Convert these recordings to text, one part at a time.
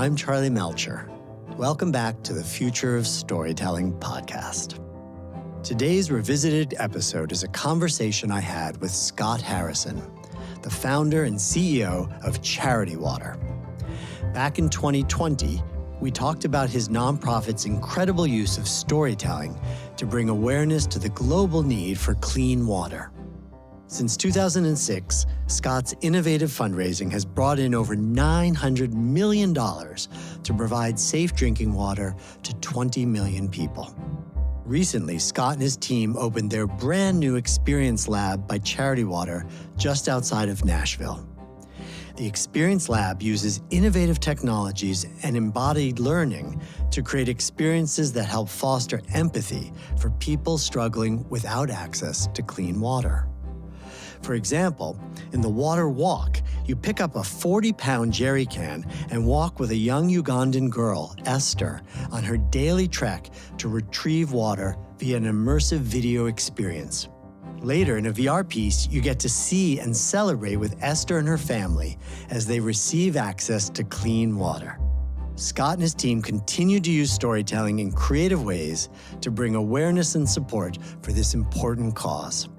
I'm Charlie Melcher. Welcome back to the Future of Storytelling podcast. Today's revisited episode is a conversation I had with Scott Harrison, the founder and CEO of Charity Water. Back in 2020, we talked about his nonprofit's incredible use of storytelling to bring awareness to the global need for clean water. Since 2006, Scott's innovative fundraising has brought in over $900 million to provide safe drinking water to 20 million people. Recently, Scott and his team opened their brand new Experience Lab by Charity Water just outside of Nashville. The Experience Lab uses innovative technologies and embodied learning to create experiences that help foster empathy for people struggling without access to clean water. For example, in the Water Walk, you pick up a 40-pound jerry can and walk with a young Ugandan girl, Esther, on her daily trek to retrieve water via an immersive video experience. Later, in a VR piece, you get to see and celebrate with Esther and her family as they receive access to clean water. Scott and his team continue to use storytelling in creative ways to bring awareness and support for this important cause.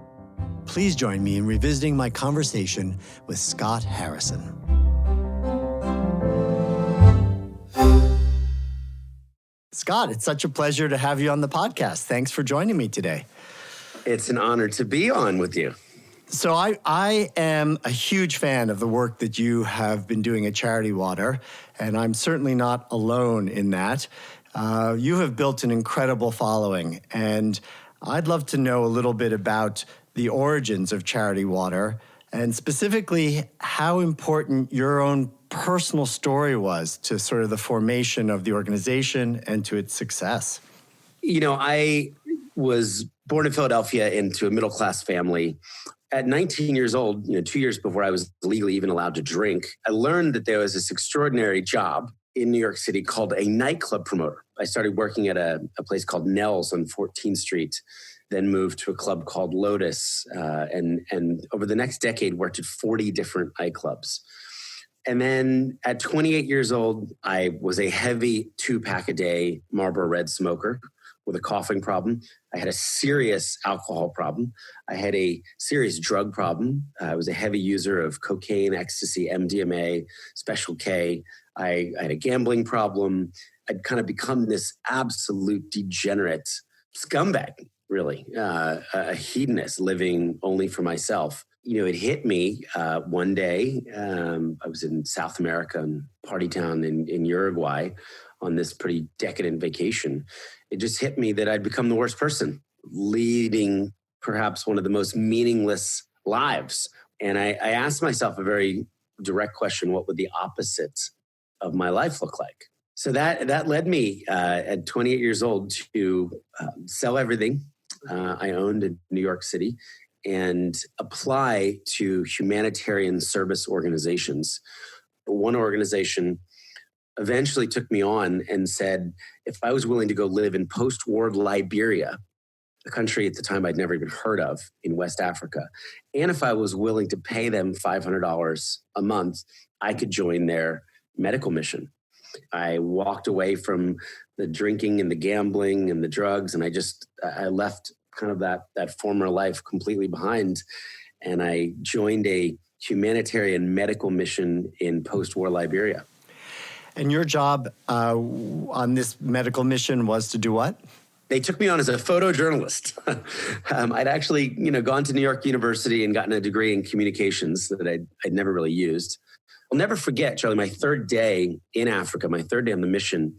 Please join me in revisiting my conversation with Scott Harrison. Scott, it's such a pleasure to have you on the podcast. Thanks for joining me today. It's an honor to be on with you. So I am a huge fan of the work that you have been doing at Charity Water, and I'm certainly not alone in that. You have built an incredible following, and I'd love to know a little bit about the origins of Charity Water, and specifically how important your own personal story was to sort of the formation of the organization and to its success. You know, I was born in Philadelphia into a middle-class family. At 19 years old, 2 years before I was legally even allowed to drink, I learned that there was this extraordinary job in New York City called a nightclub promoter. I started working at a place called Nell's on 14th Street, then moved to a club called Lotus, and over the next decade worked at 40 different nightclubs. And then at 28 years old, I was a heavy 2-pack-a-day Marlboro Red smoker with a coughing problem. I had a serious alcohol problem. I had a serious drug problem. I was a heavy user of cocaine, ecstasy, MDMA, Special K. I had a gambling problem. I'd kind of become this absolute degenerate scumbag, really, a hedonist living only for myself. It hit me one day. I was in South America, in Party Town in Uruguay, on this pretty decadent vacation. It just hit me that I'd become the worst person, leading perhaps one of the most meaningless lives. And I asked myself a very direct question: what would the opposite of my life look like? So that led me at 28 years old to sell everything I owned in New York City and apply to humanitarian service organizations. One organization eventually took me on and said, if I was willing to go live in post-war Liberia, a country at the time I'd never even heard of in West Africa, and if I was willing to pay them $500 a month, I could join their medical mission. I walked away from the drinking and the gambling and the drugs, and I left kind of that former life completely behind, and I joined a humanitarian medical mission in post-war Liberia. And your job on this medical mission was to do what? They took me on as a photojournalist. I'd actually, gone to New York University and gotten a degree in communications that I'd never really used. I'll never forget, Charlie, my third day in Africa, my third day on the mission,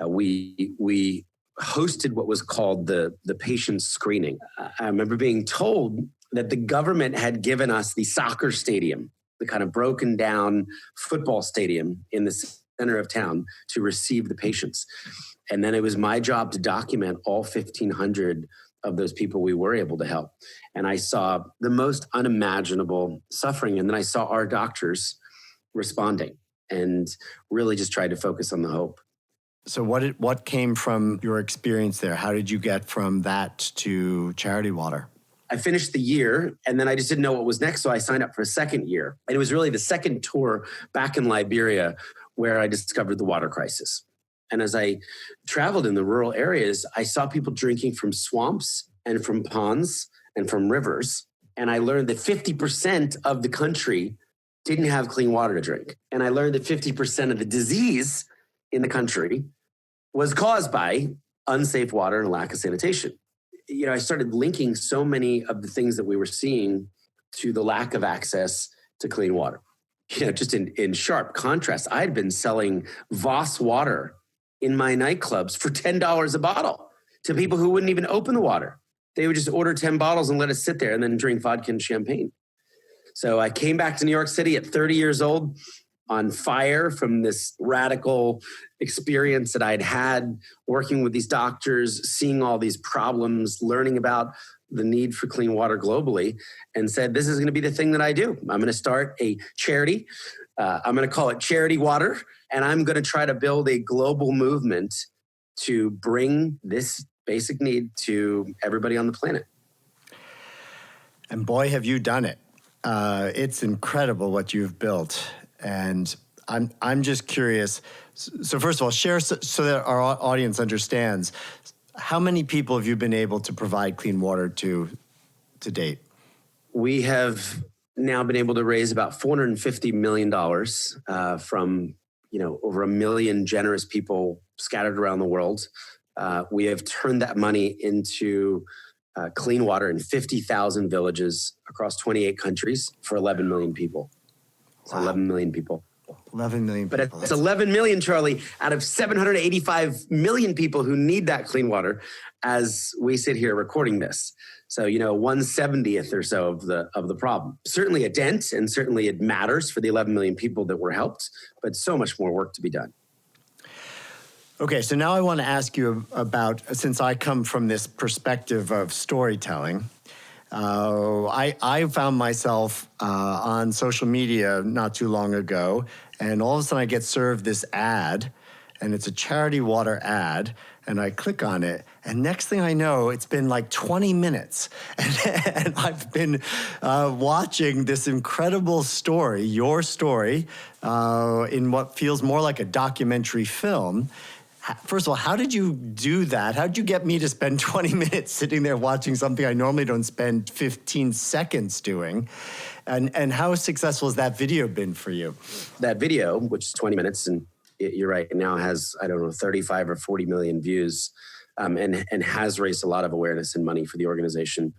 we hosted what was called the patient screening. I remember being told that the government had given us the soccer stadium, the kind of broken down football stadium in the center of town, to receive the patients. And then it was my job to document all 1,500 of those people we were able to help. And I saw the most unimaginable suffering. And then I saw our doctors responding and really just tried to focus on the hope. So what came from your experience there? How did you get from that to Charity Water? I finished the year, and then I just didn't know what was next, so I signed up for a second year. And it was really the second tour back in Liberia where I discovered the water crisis. And as I traveled in the rural areas, I saw people drinking from swamps and from ponds and from rivers. And I learned that 50% of the country didn't have clean water to drink. And I learned that 50% of the disease in the country was caused by unsafe water and lack of sanitation. I started linking so many of the things that we were seeing to the lack of access to clean water. Just in sharp contrast, I had been selling Voss water in my nightclubs for $10 a bottle to people who wouldn't even open the water. They would just order 10 bottles and let it sit there and then drink vodka and champagne. So I came back to New York City at 30 years old, on fire from this radical experience that I'd had working with these doctors, seeing all these problems, learning about the need for clean water globally, and said, this is going to be the thing that I do. I'm going to start a charity. I'm going to call it Charity Water, and I'm going to try to build a global movement to bring this basic need to everybody on the planet. And boy, have you done it. It's incredible what you've built. And I'm just curious. So first of all, share so that our audience understands, how many people have you been able to provide clean water to date? We have now been able to raise about $450 million from over 1 million generous people scattered around the world. We have turned that money into clean water in 50,000 villages across 28 countries for 11 million people. So wow. 11 million people. 11 million people. But it's 11 million, Charlie, out of 785 million people who need that clean water as we sit here recording this. So, 1/70th or so of the problem. Certainly a dent, and certainly it matters for the 11 million people that were helped, but so much more work to be done. Okay, so now I want to ask you about, since I come from this perspective of storytelling, I found myself on social media not too long ago, and all of a sudden I get served this ad, and it's a charity water ad, and I click on it, and next thing I know, it's been like 20 minutes, and I've been watching this incredible story, your story, in what feels more like a documentary film. First of all, how did you do that? How did you get me to spend 20 minutes sitting there watching something I normally don't spend 15 seconds doing? And how successful has that video been for you? That video, which is 20 minutes, and you're right, it now has, 35 or 40 million views, and has raised a lot of awareness and money for the organization.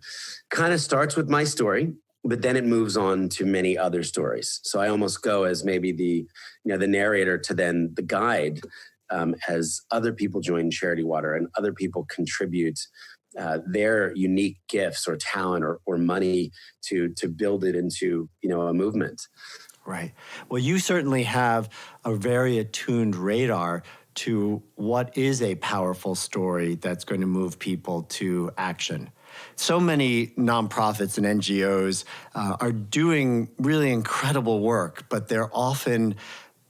Kind of starts with my story, but then it moves on to many other stories. So I almost go as maybe the narrator to then the guide, as other people join Charity Water and other people contribute their unique gifts or talent or money to build it into a movement. Right. Well, you certainly have a very attuned radar to what is a powerful story that's going to move people to action. So many nonprofits and NGOs are doing really incredible work, but they're often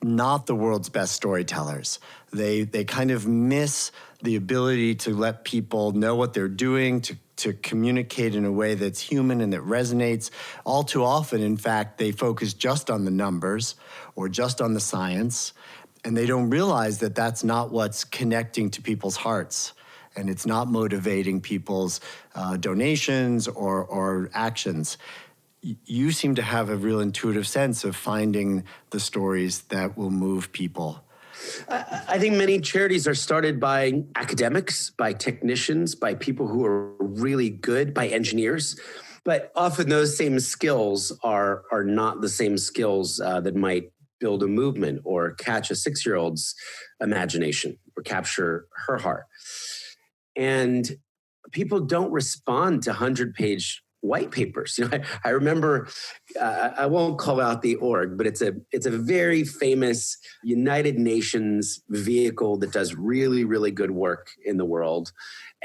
not the world's best storytellers. They kind of miss the ability to let people know what they're doing, to communicate in a way that's human and that resonates. All too often, in fact, they focus just on the numbers or just on the science, and they don't realize that that's not what's connecting to people's hearts, and it's not motivating people's donations or actions. You seem to have a real intuitive sense of finding the stories that will move people. I think many charities are started by academics, by technicians, by people who are really good, by engineers. But often those same skills are not the same skills that might build a movement or catch a 6-year-old's imagination or capture her heart. And people don't respond to 100-page white papers. I remember, I won't call out the org, but it's a very famous United Nations vehicle that does really, really good work in the world.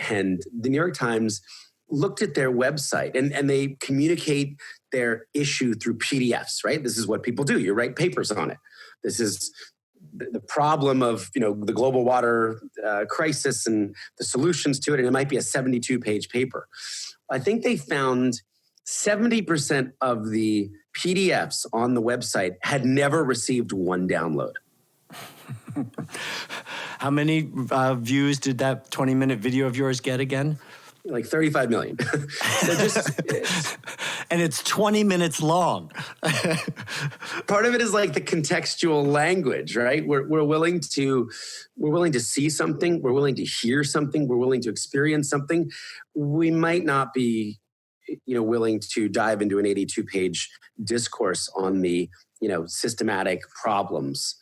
And the New York Times looked at their website and they communicate their issue through PDFs, right? This is what people do. You write papers on it. This is the problem of, the global water crisis and the solutions to it. And it might be a 72-page paper. I think they found 70% of the PDFs on the website had never received one download. How many views did that 20-minute video of yours get again? Like 35 million. And it's 20 minutes long. Part of it is like the contextual language, right? We're willing to see something. We're willing to hear something. We're willing to experience something. We might not be, willing to dive into an 82-page discourse on the, systematic problems.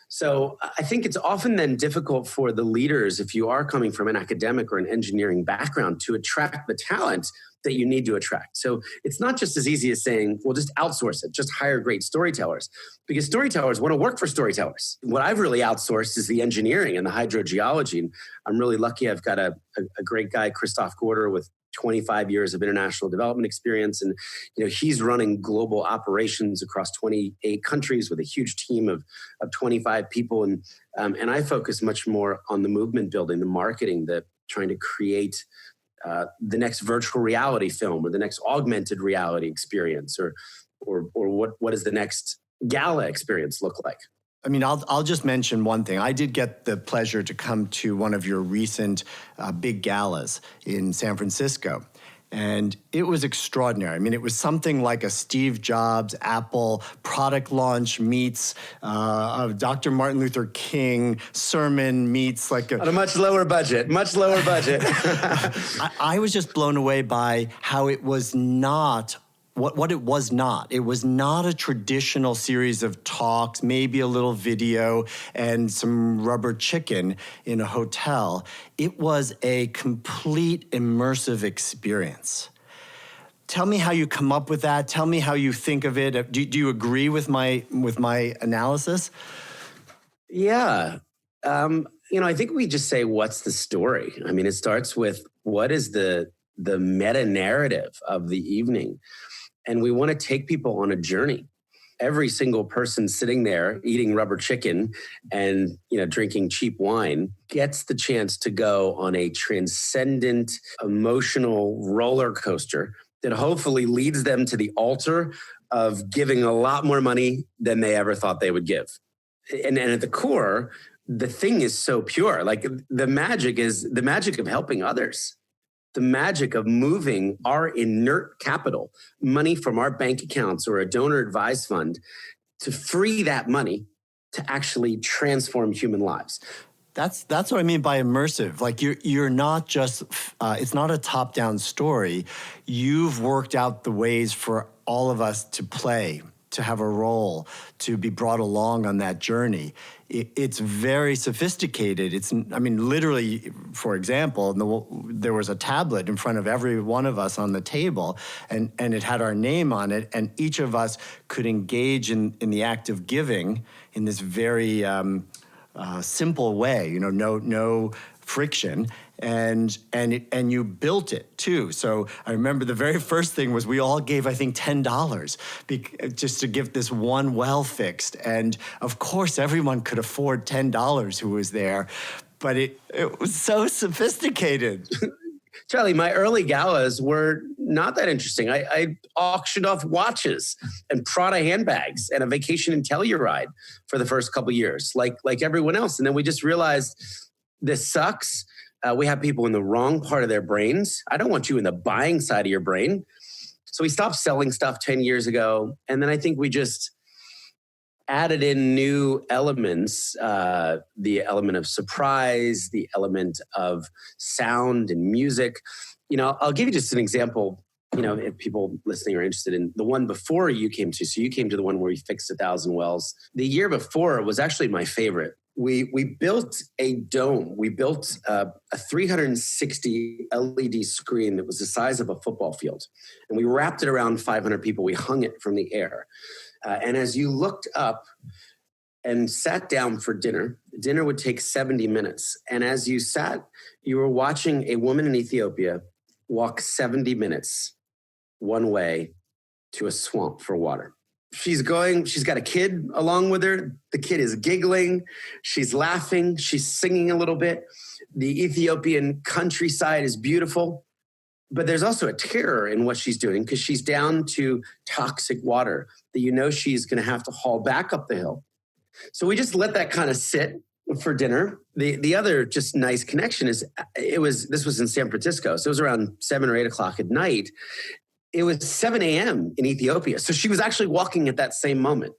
So I think it's often then difficult for the leaders, if you are coming from an academic or an engineering background, to attract the talent that you need to attract. So it's not just as easy as saying, well, just outsource it, just hire great storytellers, because storytellers want to work for storytellers. What I've really outsourced is the engineering and the hydrogeology. And I'm really lucky I've got a great guy, Christoph Gorder, with 25 years of international development experience. And, he's running global operations across 28 countries with a huge team of 25 people. And I focus much more on the movement building, the marketing, the trying to create the next virtual reality film or the next augmented reality experience or what does the next gala experience look like? I mean, I'll just mention one thing. I did get the pleasure to come to one of your recent big galas in San Francisco, and it was extraordinary. I mean, it was something like a Steve Jobs Apple product launch meets a Dr. Martin Luther King sermon meets like on a much lower budget. I was just blown away by how it was not what it was not. It was not a traditional series of talks, maybe a little video and some rubber chicken in a hotel. It was a complete immersive experience. Tell me how you come up with that. Tell me how you think of it. Do you agree with my analysis? Yeah. I think we just say, what's the story? I mean, it starts with what is the meta narrative of the evening? And we want to take people on a journey. Every single person sitting there eating rubber chicken and drinking cheap wine gets the chance to go on a transcendent emotional roller coaster that hopefully leads them to the altar of giving a lot more money than they ever thought they would give. And at the core, the thing is so pure. Like the magic is the magic of helping others. The magic of moving our inert capital, money from our bank accounts or a donor advised fund, to free that money to actually transform human lives. That's what I mean by immersive. Like you're not just, it's not a top-down story. You've worked out the ways for all of us to play, to have a role, to be brought along on that journey. It's very sophisticated. Literally, for example, there was a tablet in front of every one of us on the table, and it had our name on it, and each of us could engage in the act of giving in this very simple way, no friction. And you built it too. So I remember the very first thing was we all gave, I think, $10 just to get this one well fixed. And of course, everyone could afford $10 who was there, but it was so sophisticated. Charlie, my early galas were not that interesting. I auctioned off watches and Prada handbags and a vacation in Telluride for the first couple of years, like everyone else. And then we just realized this sucks. We have people in the wrong part of their brains. I don't want you in the buying side of your brain. So we stopped selling stuff 10 years ago. And then I think we just added in new elements, the element of surprise, the element of sound and music. I'll give you just an example, if people listening are interested in the one before you came to. So you came to the one where we fixed 1,000 wells. The year before was actually my favorite. We built a dome. We built a 360 LED screen that was the size of a football field. And we wrapped it around 500 people. We hung it from the air. And as you looked up and sat down for dinner would take 70 minutes. And as you sat, you were watching a woman in Ethiopia walk 70 minutes one way to a swamp for water. She's got a kid along with her. The kid is giggling. She's laughing. She's singing a little bit. The Ethiopian countryside is beautiful. But there's also a terror in what she's doing because she's down to toxic water that she's going to have to haul back up the hill So we just let that kind of sit for dinner. The other just nice connection is this was in San Francisco. So it was around 7 or 8 o'clock at night. It was 7 a.m. in Ethiopia. So she was actually walking at that same moment.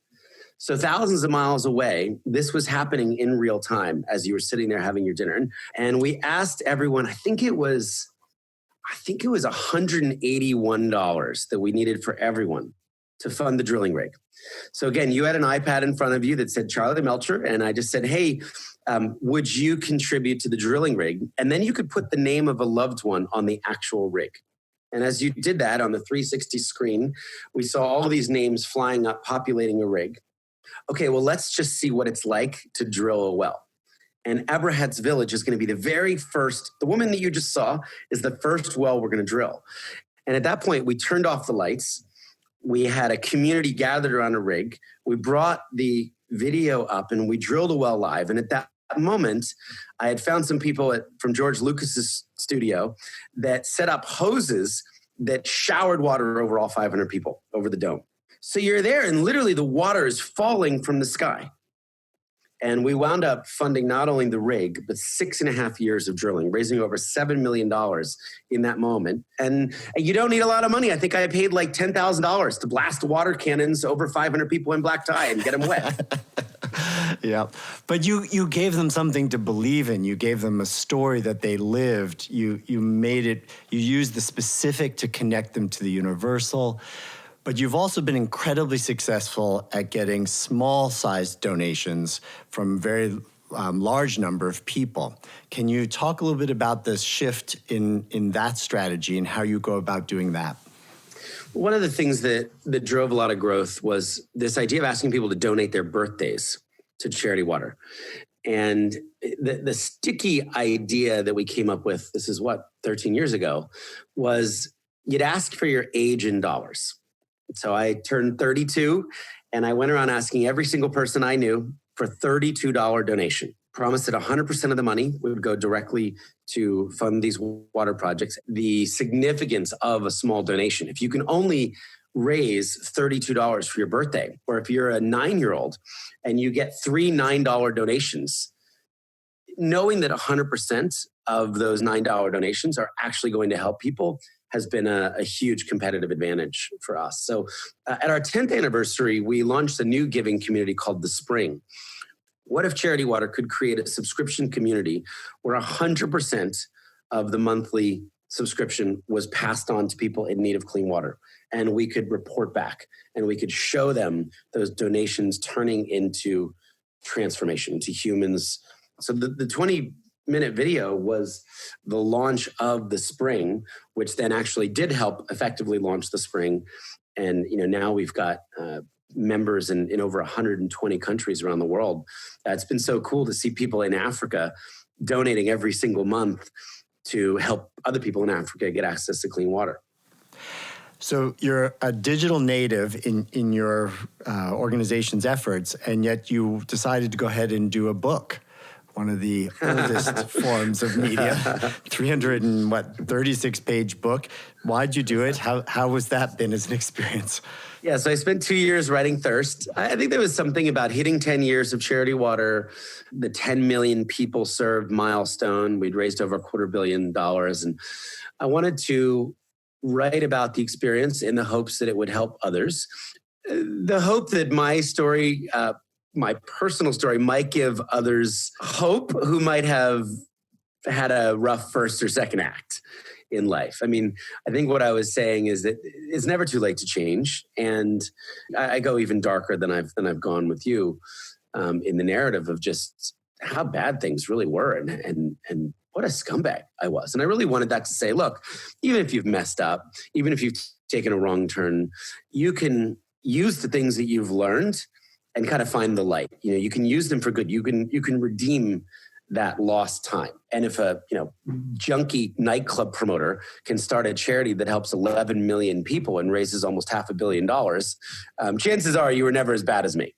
So thousands of miles away, this was happening in real time as you were sitting there having your dinner. And we asked everyone, I think it was $181 that we needed for everyone to fund the drilling rig. So again, you had an iPad in front of you that said Charlie Melcher. And I just said, hey, would you contribute to the drilling rig? And then you could put the name of a loved one on the actual rig. And as you did that on the 360 screen, we saw all these names flying up, populating a rig. Okay, well, let's just see what it's like to drill a well. And Abrahat's village is going to be the woman that you just saw is the first well we're going to drill. And at that point, we turned off the lights. We had a community gathered around a rig. We brought the video up and we drilled a well live. And at that moment, I had found some people from George Lucas's studio that set up hoses that showered water over all 500 people over the dome. So you're there and literally the water is falling from the sky. And we wound up funding not only the rig, but 6.5 years of drilling, raising over $7 million in that moment. And you don't need a lot of money. I think I paid like $10,000 to blast water cannons over 500 people in black tie and get them wet. Yeah. But you gave them something to believe in. You gave them a story that they lived. You used the specific to connect them to the universal. But you've also been incredibly successful at getting small-sized donations from a very large number of people. Can you talk a little bit about this shift in that strategy and how you go about doing that? One of the things that drove a lot of growth was this idea of asking people to donate their birthdays to charity water. And the sticky idea that we came up with, this is 13 years ago, was you'd ask for your age in dollars. So I turned 32 and I went around asking every single person I knew for $32 donation. Promised that 100% of the money would go directly to fund these water projects. The significance of a small donation, if you can only raise $32 for your birthday, or if you're a 9-year-old and you get 3 $9 donations, knowing that 100% of those $9 donations are actually going to help people has been a huge competitive advantage for us. So at our 10th anniversary, we launched a new giving community called The Spring. What if Charity Water could create a subscription community where 100% of the monthly subscription was passed on to people in need of clean water? And we could report back and we could show them those donations turning into transformation, into humans. So the 20-minute video was the launch of The Spring, which then actually did help effectively launch The Spring. And now we've got members in over 120 countries around the world. It's been so cool to see people in Africa donating every single month to help other people in Africa get access to clean water. So you're a digital native in your organization's efforts, and yet you decided to go ahead and do a book. One of the oldest forms of media, 36-page book. Why'd you do it? How was that been as an experience? Yeah, so I spent 2 years writing Thirst. I think there was something about hitting 10 years of Charity Water, the 10 million people served milestone. We'd raised over $250 million. And I wanted to write about the experience in the hopes that it would help others. The hope that my story, my personal story, might give others hope who might have had a rough first or second act in life. I mean, I think what I was saying is that it's never too late to change. And I go even darker than I've gone with you in the narrative of just how bad things really were and what a scumbag I was. And I really wanted that to say, look, even if you've messed up, even if you've taken a wrong turn, you can use the things that you've learned and kind of find the light. You can use them for good. You can redeem that lost time. And if a junkie nightclub promoter can start a charity that helps 11 million people and raises almost $500 million, chances are you were never as bad as me.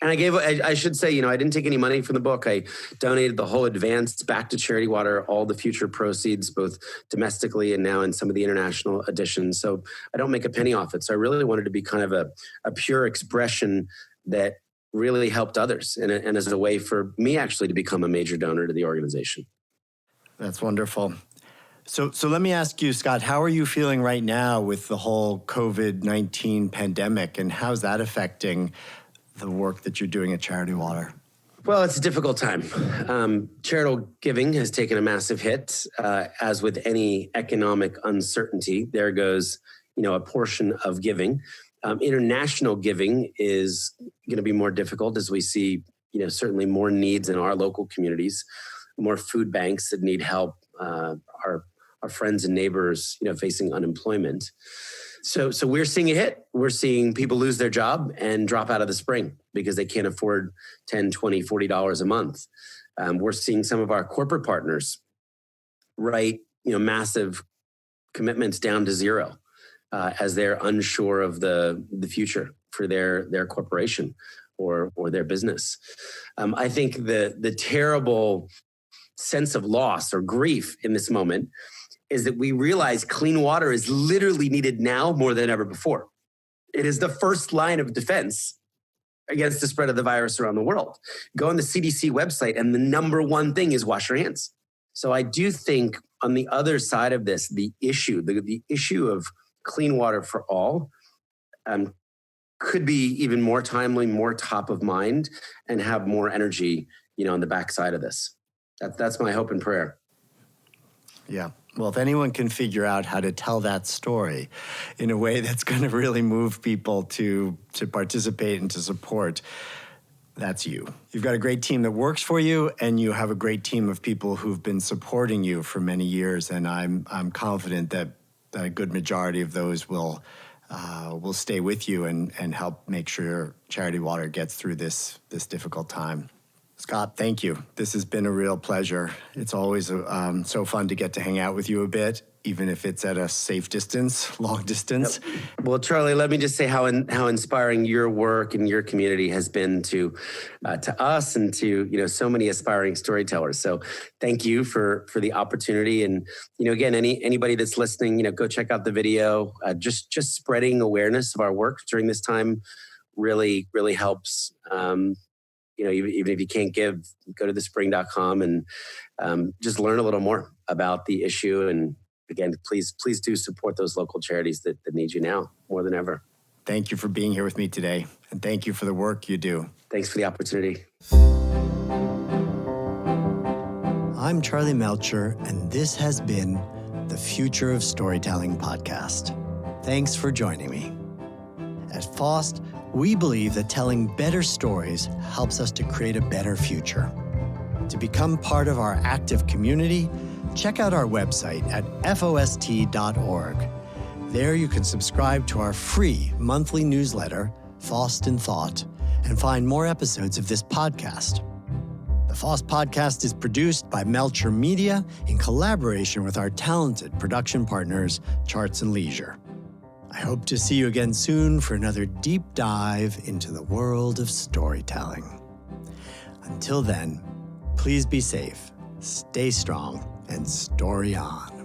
And I should say, I didn't take any money from the book. I donated the whole advance back to Charity Water, all the future proceeds, both domestically and now in some of the international editions. So I don't make a penny off it. So I really wanted to be kind of a pure expression that really helped others and as a way for me actually to become a major donor to the organization. That's wonderful. So let me ask you, Scott, how are you feeling right now with the whole COVID-19 pandemic, and how's that affecting the work that you're doing at Charity Water? Well, it's a difficult time. Charitable giving has taken a massive hit. As with any economic uncertainty, there goes, a portion of giving. International giving is going to be more difficult as we see, certainly more needs in our local communities, more food banks that need help, our friends and neighbors, facing unemployment. So we're seeing a hit. We're seeing people lose their job and drop out of the spring because they can't afford $10, $20, $40 a month. We're seeing some of our corporate partners write, massive commitments down to zero as they're unsure of the future for their corporation or their business. I think the terrible sense of loss or grief in this moment is that we realize clean water is literally needed now more than ever before. It is the first line of defense against the spread of the virus around the world. Go on the CDC website and the number one thing is wash your hands. So I do think on the other side of this, the issue of clean water for all could be even more timely, more top of mind, and have more energy, on the backside of this. That's my hope and prayer. Yeah. Well, if anyone can figure out how to tell that story in a way that's going to really move people to participate and to support, that's you. You've got a great team that works for you, and you have a great team of people who've been supporting you for many years. And I'm confident that a good majority of those will stay with you and help make sure Charity Water gets through this difficult time. Scott, thank you. This has been a real pleasure. It's always so fun to get to hang out with you a bit, even if it's at a safe distance, long distance. Yep. Well, Charlie, let me just say how inspiring your work and your community has been to us and to so many aspiring storytellers. So thank you for the opportunity. And again, anybody that's listening, go check out the video. Just spreading awareness of our work during this time really helps. Even if you can't give, go to thespring.com and just learn a little more about the issue. And again, please do support those local charities that need you now more than ever. Thank you for being here with me today. And thank you for the work you do. Thanks for the opportunity. I'm Charlie Melcher, and this has been the Future of Storytelling podcast. Thanks for joining me. At FoST, we believe that telling better stories helps us to create a better future. To become part of our active community, check out our website at FoST.org. There you can subscribe to our free monthly newsletter, FoST in Thought, and find more episodes of this podcast. The FoST podcast is produced by Melcher Media in collaboration with our talented production partners, Charts and Leisure. I hope to see you again soon for another deep dive into the world of storytelling. Until then, please be safe, stay strong, and story on.